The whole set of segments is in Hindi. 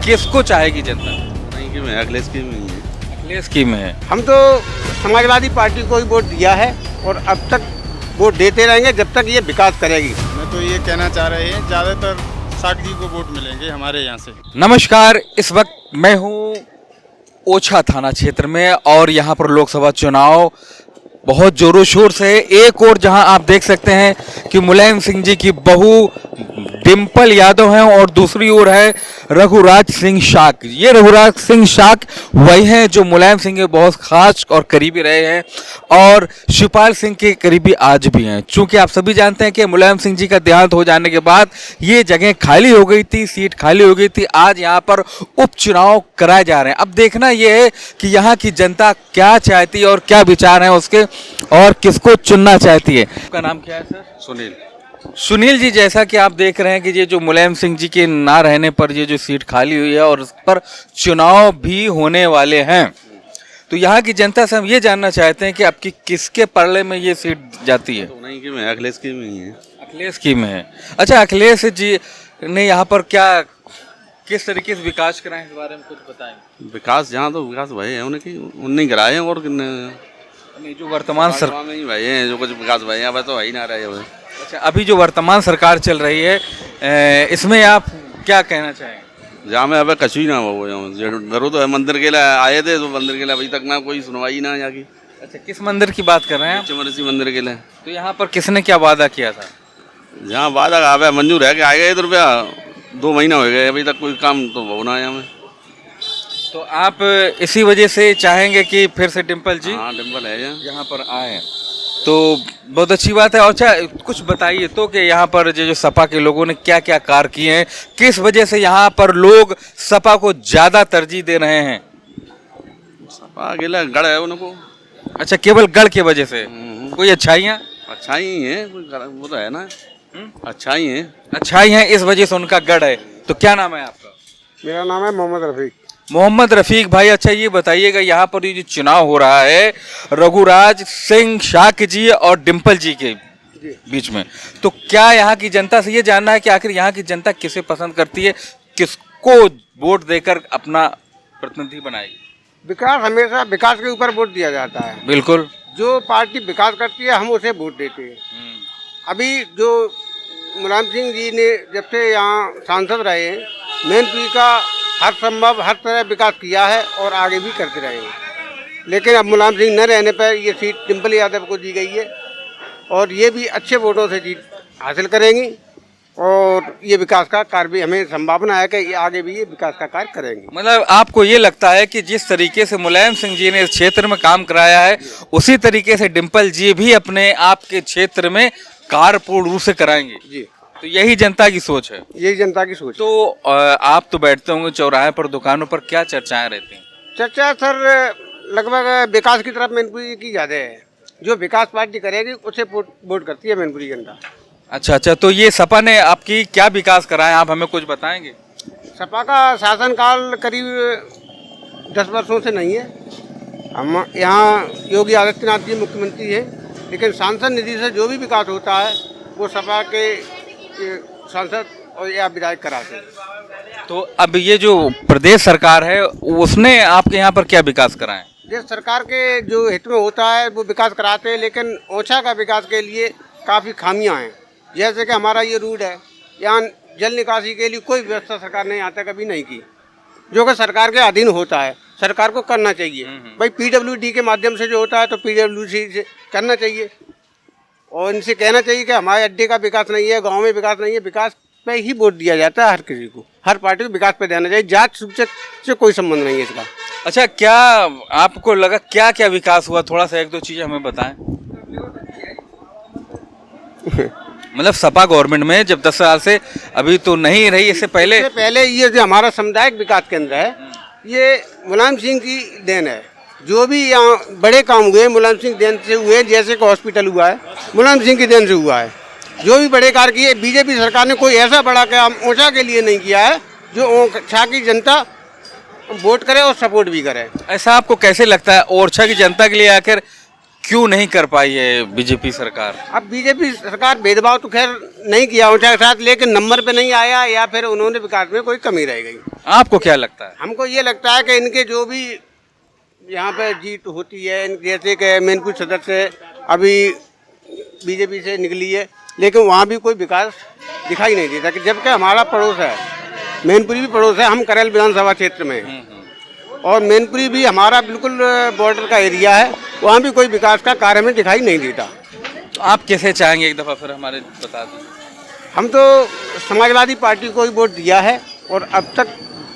किसको चाहेगी जनता? नहीं कि मैं अखिलेश की में ही है। अखिलेश की में है। हम तो समाजवादी पार्टी को ही वोट दिया है और अब तक वोट देते रहेंगे जब तक ये विकास करेगी। मैं तो ये कहना चाह रहे हैं ज़्यादातर साठ जी को वोट मिलेंगे हमारे यहाँ से। नमस्कार, इस वक्त मैं हूँ ओछा थाना क्षेत्र में और यहाँ पर लोकसभा चुनाव बहुत जोरों शोर से है। एक और जहाँ आप देख सकते हैं कि मुलायम सिंह जी की बहू डिम्पल यादव हैं और दूसरी ओर है रघुराज सिंह शाक। ये रघुराज सिंह शाक वही हैं जो मुलायम सिंह के बहुत खास और करीबी रहे हैं और शिवपाल सिंह के करीबी आज भी हैं। चूंकि आप सभी जानते हैं कि मुलायम सिंह जी का देहांत हो जाने के बाद ये जगह खाली हो गई थी, सीट खाली हो गई थी। आज यहाँ पर उपचुनाव कराए जा रहे हैं। अब देखना यह है कि यहाँ की जनता क्या चाहती है और क्या विचार हैं उसके और किसको चुनना चाहती है। आपका नाम क्या है सर? सुनील। सुनील जी, जैसा कि आप देख रहे हैं कि ये जो मुलायम सिंह जी के ना रहने पर ये जो सीट खाली हुई है और उस पर चुनाव भी होने वाले हैं, तो यहाँ की जनता से हम ये जानना चाहते हैं कि आपकी किसके पल्ले में ये सीट जाती है? तो नहीं कि मैं अखिलेश की में ही है। अखिलेश की में है। अच्छा, अखिलेश जी ने यहाँ पर क्या किस तरीके से विकास कराए इस बारे में कुछ बताएं। विकास जहाँ तो विकास भाई है उनकी उनने कराए हैं और नहीं, जो वर्तमान सरकार में ही भाई हैं जो कुछ विकास भाई हैं, अब तो है ही ना रहे हुए। अच्छा, अभी जो वर्तमान सरकार चल रही है इसमें आप क्या कहना चाहेंगे? जहाँ में अब कछु ही ना हो जरूर तो है। मंदिर के लिए आए थे तो मंदिर के लिए अभी तक ना कोई सुनवाई ना यहाँ की। अच्छा, किस मंदिर की बात कर रहे हैं आप? चमरसी मंदिर के लिए। तो यहाँ पर किसने क्या वादा किया था? जहाँ वादा आवे मंजूर है कि आएगा 1 रुपया 2 महीना हो गए, अभी तक कोई काम तो होना है यहाँ में। तो आप इसी वजह से चाहेंगे कि फिर से डिम्पल जी हाँ डिम्पल है यहाँ पर आए, तो बहुत अच्छी बात है। और अच्छा, कुछ बताइए तो कि यहाँ पर जो सपा के लोगों ने क्या क्या कार्य किए हैं, किस वजह से यहाँ पर लोग सपा को ज्यादा तरजीह दे रहे हैं? सपा गिला गढ़ है उनको। अच्छा, केवल गढ़ की वजह से? कोई अच्छाइयाँ? अच्छा ही है, कोई वो तो है ना। अच्छा ही है। अच्छाई है, इस वजह से उनका गढ़ है। तो क्या नाम है आपका? मेरा नाम है मोहम्मद रफीक। मोहम्मद रफीक भाई, अच्छा ये बताइएगा, यहाँ पर ये जो चुनाव हो रहा है रघुराज सिंह शाक जी और डिम्पल जी के बीच में, तो क्या यहाँ की जनता से ये जानना है कि आखिर यहाँ की जनता किसे पसंद करती है, किसको वोट देकर अपना प्रतिनिधि बनाएगी? विकास हमेशा विकास के ऊपर वोट दिया जाता है। बिल्कुल, जो पार्टी विकास करती है हम उसे वोट देते हैं। अभी जो मुलायम सिंह जी ने जब से यहाँ सांसद रहे हैं, मैनपुरी का हर संभव हर तरह विकास किया है और आगे भी करते रहेंगे। लेकिन अब मुलायम सिंह न रहने पर ये सीट डिम्पल यादव को दी गई है और ये भी अच्छे वोटों से जीत हासिल करेंगी और ये विकास का कार्य भी हमें संभावना है कि ये आगे भी ये विकास का कार्य करेंगे। मतलब आपको ये लगता है कि जिस तरीके से मुलायम सिंह जी ने इस क्षेत्र में काम कराया है उसी तरीके से डिम्पल जी भी अपने आपके क्षेत्र में कार्य पूर्ण रूप से कराएंगे? जी, तो यही जनता की सोच है। यही जनता की सोच। तो आप तो बैठते होंगे चौराहे पर, दुकानों पर, क्या चर्चाएं रहती हैं? चर्चा सर लगभग विकास की तरफ मैनपुरी की ज़्यादा है। जो विकास पार्टी करेगी उसे वोट करती है मैनपुरी जनता। अच्छा अच्छा, तो ये सपा ने आपकी क्या विकास कराया, आप हमें कुछ बताएंगे? सपा का शासनकाल करीब 10 वर्षों से नहीं है। हम यहाँ योगी आदित्यनाथ जी मुख्यमंत्री हैं, लेकिन सांसद निधि से जो भी विकास होता है वो सपा के सांसद और या विधायक कराते हैं। तो अब ये जो प्रदेश सरकार है उसने आपके यहाँ पर क्या विकास कराए? प्रदेश सरकार के जो हित में होता है वो विकास कराते हैं, लेकिन ओछा का विकास के लिए काफ़ी खामियां हैं। जैसे कि हमारा ये रोड है, यहाँ जल निकासी के लिए कोई व्यवस्था सरकार ने यहाँ तक कभी नहीं की, जो कि सरकार के अधीन होता है। सरकार को करना चाहिए भाई, पीडब्ल्यूडी के माध्यम से जो होता है तो पीडब्ल्यूडी से करना चाहिए और इनसे कहना चाहिए कि हमारे अड्डे का विकास नहीं है, गांव में विकास नहीं है। विकास पे ही वोट दिया जाता है हर किसी को, हर पार्टी को विकास पे देना चाहिए। जात सूचक से कोई संबंध नहीं है इसका। अच्छा, क्या आपको लगा क्या क्या विकास हुआ, थोड़ा सा 1-2 चीज़ें हमें बताएं। मतलब सपा गवर्नमेंट में जब 10 साल से अभी तो नहीं रही, इससे पहले ये जो हमारा सामुदायिक विकास केंद्र है ये मुलायम सिंह की देन है। जो भी यहाँ बड़े काम हुए मुलायम सिंह देन से हुए, जैसे कि हॉस्पिटल हुआ है मुलायम सिंह की देन से हुआ है। जो भी बड़े कार्य किए बीजेपी सरकार ने कोई ऐसा बड़ा काम ओछा के लिए नहीं किया है जो ओछा की जनता वोट करे और सपोर्ट भी करे। ऐसा आपको कैसे लगता है ओरछा की जनता के लिए आखिर क्यों नहीं कर पाई है बीजेपी सरकार? अब बीजेपी सरकार भेदभाव तो खैर नहीं किया ऊंचा के साथ, लेकिन नंबर पे नहीं आया या फिर उन्होंने विकास में कोई कमी रह गई। आपको क्या लगता है? हमको ये लगता है कि इनके जो भी यहाँ पे जीत होती है, जैसे कि मैनपुर सदस्य अभी बीजेपी से निकली है, लेकिन वहाँ भी कोई विकास दिखाई नहीं देता। कि जबकि हमारा पड़ोस है, मैनपुरी भी पड़ोस है, हम करेल विधानसभा क्षेत्र में हैं और मैनपुरी भी हमारा बिल्कुल बॉर्डर का एरिया है, वहाँ भी कोई विकास का कार्य हमें दिखाई नहीं देता। तो आप कैसे चाहेंगे, एक दफ़ा फिर हमारे बता दें। हम तो समाजवादी पार्टी को ही वोट दिया है और अब तक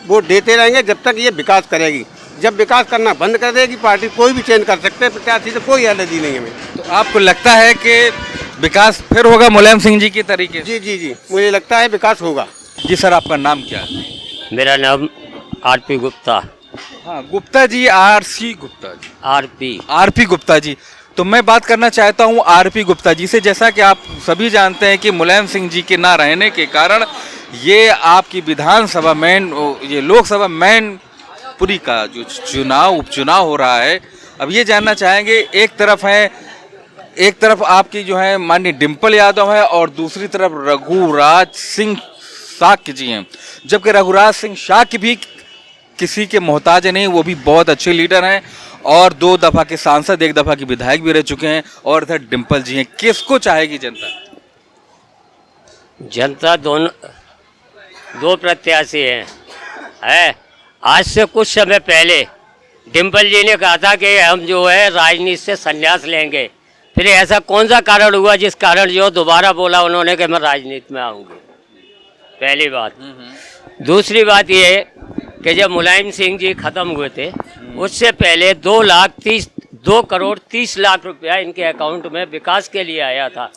वोट देते रहेंगे जब तक ये विकास करेगी। जब विकास करना बंद कर देगी पार्टी, कोई भी चेंज कर सकते हैं, प्रत्याशी से कोई एलर्जी नहीं है हमें। तो आपको लगता है कि विकास फिर होगा मुलायम सिंह जी के तरीके से? जी जी जी, मुझे लगता है विकास होगा। जी सर, आपका नाम क्या है? मेरा नाम आरपी गुप्ता। हाँ, गुप्ता जी, आरसी गुप्ता जी, आरपी गुप्ता जी। तो मैं बात करना चाहता हूँ आरपी गुप्ता जी से। जैसा कि आप सभी जानते हैं कि मुलायम सिंह जी के ना रहने के कारण ये आपकी विधानसभा ये लोकसभा मैनपुरी का जो उपचुनाव हो रहा है, अब ये जानना चाहेंगे, एक तरफ आपकी जो है माननीय डिम्पल यादव है और दूसरी तरफ रघुराज सिंह शाक्य जी हैं। जबकि रघुराज सिंह शाक्य भी किसी के मोहताज नहीं, वो भी बहुत अच्छे लीडर हैं और 2 दफ़ा के सांसद, 1 दफ़ा के विधायक भी रह चुके हैं। और इधर डिम्पल जी हैं। किसको चाहेगी जनता? जनता दो प्रत्याशी हैं। आज से कुछ समय पहले डिम्पल जी ने कहा था कि हम जो है राजनीति से संन्यास लेंगे। फिर ऐसा कौन सा कारण हुआ जिस कारण जो दोबारा बोला उन्होंने कि मैं राजनीति में आऊँगी? पहली बात। दूसरी बात ये कि जब मुलायम सिंह जी खत्म हुए थे उससे पहले 2 करोड़ 30 लाख रुपया इनके अकाउंट में विकास के लिए आया था।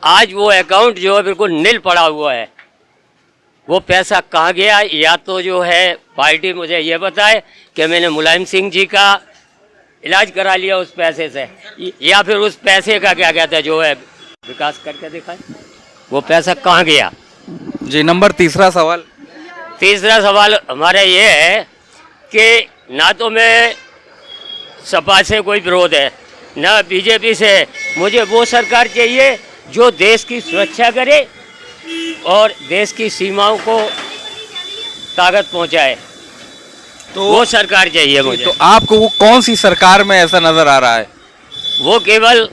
आज वो अकाउंट जो है बिल्कुल नील पड़ा हुआ है। वो पैसा कहाँ गया? या तो जो है पार्टी मुझे ये बताए कि मैंने मुलायम सिंह जी का इलाज करा लिया उस पैसे से, या फिर उस पैसे का क्या कहते हैं जो है विकास करके दिखाए। वो पैसा कहाँ गया? जी, नंबर तीसरा सवाल हमारा ये है कि ना तो मैं सपा से कोई विरोध है ना बीजेपी से। मुझे वो सरकार चाहिए जो देश की सुरक्षा करे और देश की सीमाओं को ताकत पहुंचाए। तो वो सरकार चाहिए मुझे। तो आपको वो कौन सी सरकार में ऐसा नजर आ रहा है? वो केवल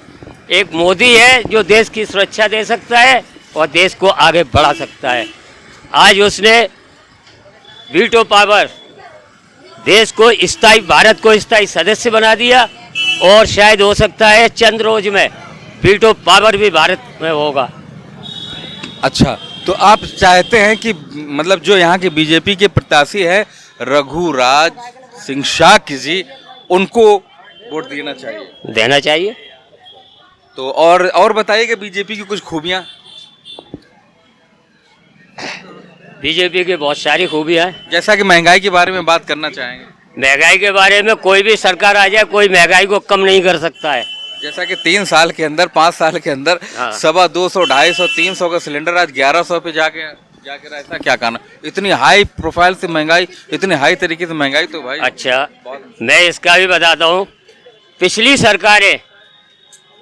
एक मोदी है जो देश की सुरक्षा दे सकता है और देश को आगे बढ़ा सकता है। आज उसने वीटो पावर देश को भारत को स्थायी सदस्य बना दिया और शायद हो सकता है चंद रोज में वीटो पावर भी भारत में होगा। अच्छा, तो आप चाहते हैं कि मतलब जो यहाँ के बीजेपी के प्रत्याशी है रघुराज सिंह शाक्य जी, उनको वोट देना चाहिए? तो और बताइए कि बीजेपी की कुछ खूबियाँ। बीजेपी की बहुत सारी खूबियाँ हैं। जैसा कि महंगाई के बारे में बात करना चाहेंगे। महंगाई के बारे में कोई भी सरकार आ जाए कोई महंगाई को कम नहीं कर सकता है। जैसा कि 5 साल के अंदर हाँ। 250, 250, 300 का सिलेंडर आज 1100 पे जाके रहा। ऐसा क्या कहना? इतनी हाई प्रोफाइल से महंगाई, इतनी हाई तरीके से महंगाई, तो भाई। अच्छा, मैं इसका भी बताता हूँ। पिछली सरकारें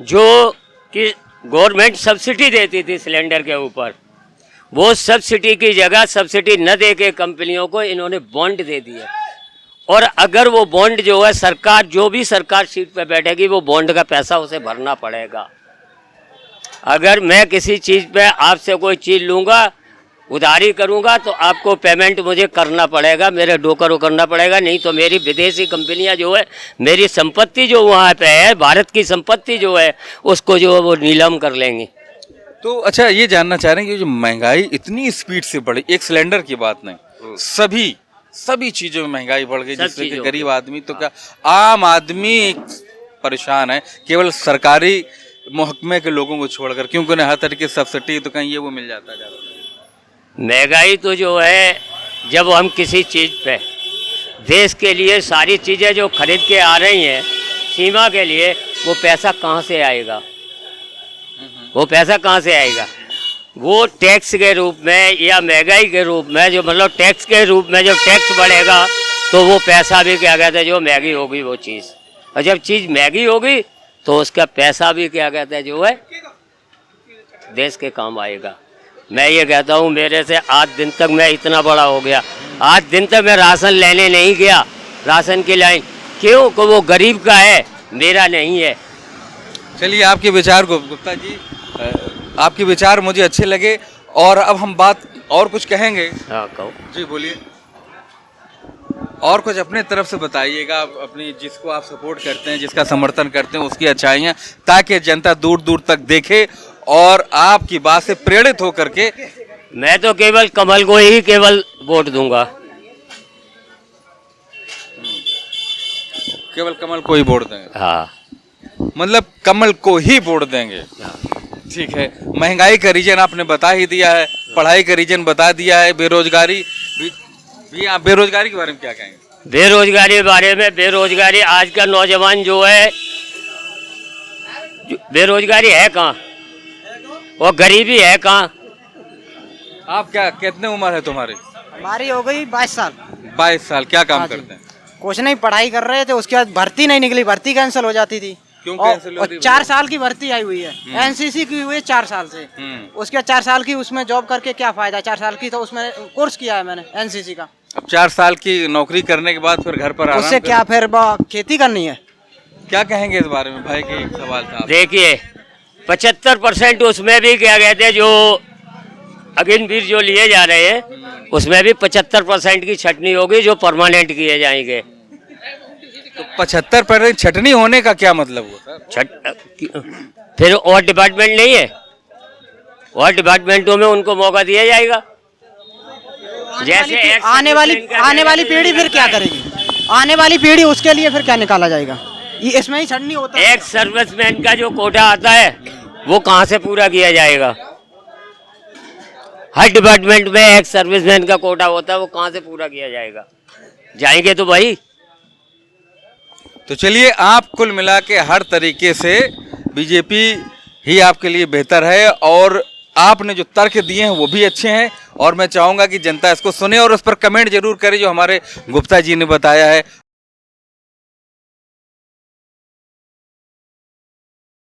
जो कि गवर्नमेंट सब्सिडी देती थी सिलेंडर के ऊपर, वो सब्सिडी की जगह सब्सिडी न दे के कंपनियों को इन्होंने बॉन्ड दे दिए। और अगर वो बॉन्ड जो है सरकार, जो भी सरकार सीट पे बैठेगी, वो बॉन्ड का पैसा उसे भरना पड़ेगा। अगर मैं किसी चीज़ पे आपसे कोई चीज़ लूँगा, उधारी करूँगा, तो आपको पेमेंट मुझे करना पड़ेगा, मेरे डोकर करना पड़ेगा। नहीं तो मेरी विदेशी कंपनियां जो है, मेरी संपत्ति जो वहाँ पे है, भारत की संपत्ति जो है, उसको जो है वो नीलाम कर लेंगे। तो अच्छा, ये जानना चाह रहे हैं कि जो महंगाई इतनी स्पीड से बढ़ी, एक सिलेंडर की बात नहीं, सभी चीज़ों में महंगाई बढ़ गई, जिससे कि गरीब आदमी तो क्या आम आदमी परेशान है, केवल सरकारी महकमे के लोगों को छोड़कर, क्योंकि उन्हें हर तरीके से सब्सिडी तो कहीं ये वो मिल जाता है ज़्यादा। महंगाई तो जो है, जब हम किसी चीज़ पे देश के लिए सारी चीज़ें जो खरीद के आ रही हैं सीमा के लिए, वो पैसा कहाँ से आएगा? वो टैक्स के रूप में या महंगाई के रूप में, जो मतलब टैक्स के रूप में जो टैक्स बढ़ेगा, तो वो पैसा भी क्या कहते हैं जो महंगी होगी वो चीज़। और जब चीज़ महंगी होगी तो उसका पैसा भी क्या कहते हैं जो है देश के काम आएगा। मैं ये कहता हूँ मेरे से आज दिन तक मैं इतना बड़ा हो गया, आज दिन तक मैं राशन लेने नहीं गया, राशन की लाइन, क्यों? कि वो गरीब का है, मेरा नहीं है। चलिए आपके विचार को गुप्ता जी, आपके विचार मुझे अच्छे लगे और अब हम बात और कुछ कहेंगे। हाँ कहो। जी बोलिए, और कुछ अपने तरफ से बताइएगा, अपनी जिसको आप सपोर्ट करते हैं, जिसका समर्थन करते हैं, उसकी अच्छाइयाँ, ताकि जनता दूर दूर तक देखे और आपकी बात से प्रेरित होकर के। मैं तो केवल कमल को ही केवल वोट दूंगा। केवल कमल को ही वोट देंगे? हाँ, मतलब कमल को ही वोट देंगे। ठीक है, महंगाई का रीजन आपने बता ही दिया है, पढ़ाई का रीजन बता दिया है, बेरोजगारी भी आप बेरोजगारी के बारे में क्या कहेंगे? बेरोजगारी के बारे में, बेरोजगारी आज का नौजवान जो है, बेरोजगारी है कहाँ और गरीबी है कहाँ? आप क्या, कितने उम्र है तुम्हारी? हमारी हो गई 22 साल। 22 साल। क्या काम हाँ जी। करते हैं? कुछ नहीं, पढ़ाई कर रहे थे, उसके बाद भर्ती नहीं निकली, भर्ती कैंसिल हो जाती थी। क्यों और- कैंसिल हो रही और है? 4 साल की भर्ती आई हुई है, एनसीसी की हुई है 4 साल से। उसके बाद 4 साल की उसमें जॉब करके क्या फायदा? 4 साल की तो उसमें कोर्स किया है मैंने एनसीसी का। अब 4 साल की नौकरी करने के बाद फिर घर पर आराम उससे क्या फिर खेती करनी है? क्या कहेंगे इस बारे में? भाई के एक सवाल था। देखिए 75% उसमें भी क्या कहते हैं जो अग्निवीर जो लिए जा रहे हैं उसमें भी 75% की छटनी होगी जो परमानेंट किए जाएंगे। तो 75% छटनी होने का क्या मतलब हुआ सर? फिर और डिपार्टमेंट नहीं है, और डिपार्टमेंटों में उनको मौका दिया जाएगा। जैसे आने वाली पीढ़ी फिर क्या करेगी? आने वाली पीढ़ी उसके लिए फिर क्या निकाला जाएगा? ये इसमें ही छटनी होता है। एक सर्विसमैन का जो कोटा आता है वो कहाँ से पूरा किया जाएगा? हर डिपार्टमेंट में एक सर्विसमैन का कोटा होता है, वो कहाँ से पूरा किया जाएगा? जाएंगे तो भाई। तो चलिए, आप कुल मिला के हर तरीके से बीजेपी ही आपके लिए बेहतर है और आपने जो तर्क दिए हैं वो भी अच्छे हैं और मैं चाहूँगा कि जनता इसको सुने और उस पर कमेंट जरूर करे जो हमारे गुप्ता जी ने बताया है।